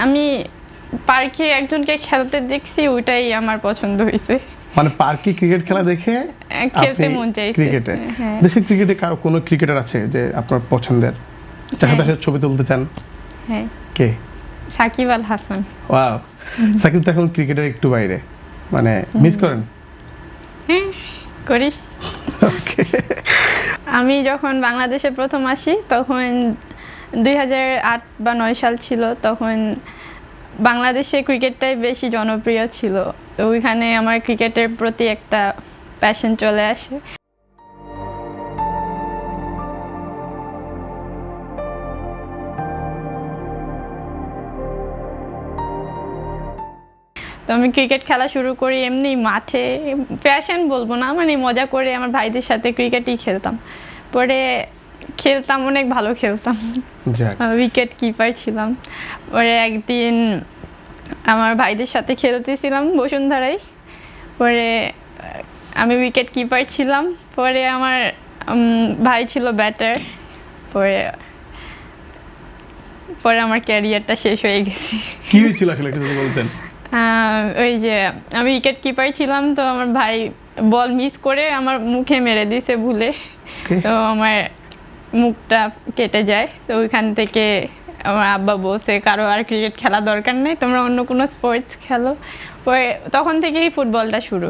আমি পার্কে একজনকে খেলতে দেখছি, ওইটাই আমার পছন্দ হয়েছে। মানে পার্কে ক্রিকেট খেলা দেখে খেলতে মন চাইছে। ক্রিকেটে হ্যাঁ। দেশের ক্রিকেটে কারো কোনো ক্রিকেটার আছে যে আপনার পছন্দের, যার সাথে ছবি তুলতে চান? হ্যাঁ, কে? সাকিব আল হাসান। ওয়াও, সাকিব তো এখন ক্রিকেটের একটু বাইরে, মানে মিস করেন? হ্যাঁ, করি। ওকে। আমি যখন বাংলাদেশে প্রথম আসি তখন 2008 বা 9 সাল ছিল, তখন বাংলাদেশে ক্রিকেটটাই বেশি জনপ্রিয় ছিল। ওইখানে আমার ক্রিকেটের প্রতি একটা প্যাশন চলে আসে। তো আমি ক্রিকেট খেলা শুরু করি এমনি মাঠে, প্যাশন বলবো না, মানে মজা করে আমার ভাইদের সাথে ক্রিকেটই খেলতাম। পরে খেলতাম, অনেক ভালো খেলতাম, উইকেট কিপার ছিলাম। পরে একদিন আমার ভাইদের সাথে খেলতেছিলাম বসুন্ধরায়, পরে আমি উইকেট কিপার ছিলাম। পরে আমার ভাই ছিল ব্যাটার। পরে পরে আমার ক্যারিয়ারটা শেষ হয়ে গেছে। কি হয়েছিল আসলে একটু বলতেন? ওই যে আমি উইকেট কিপার ছিলাম, তো আমার ভাই বল মিস করে আমার মুখে মেরে দিয়েছে ভুলে, তো আমার মুখটা কেটে যায়। তো ওইখান থেকে আমার আব্বা বলছে কারো আর ক্রিকেট খেলা দরকার নেই, তোমরা অন্য কোনো স্পোর্টস খেলো। পরে তখন থেকেই ফুটবলটা শুরু।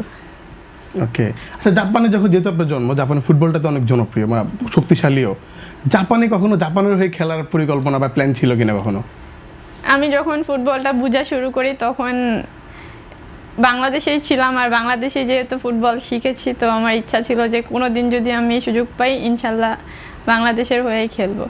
ওকে। আচ্ছা, জাপানে যখন যেহেতু আপনার জন্ম, জাপানে ফুটবলটা তো অনেক জনপ্রিয়, মানে শক্তিশালীও। জাপানে কখনো জাপানের হয়ে খেলার পরিকল্পনা বা প্ল্যান ছিল কিনা কখনো? আমি যখন ফুটবলটা বোঝা শুরু করি তখন বাংলাদেশেই ছিলাম, আর বাংলাদেশে যেহেতু ফুটবল শিখেছি, তো আমার ইচ্ছা ছিল যে কোনো দিন যদি আমি সুযোগ পাই ইনশাল্লাহ বাংলাদেশের হয়েই খেলবো।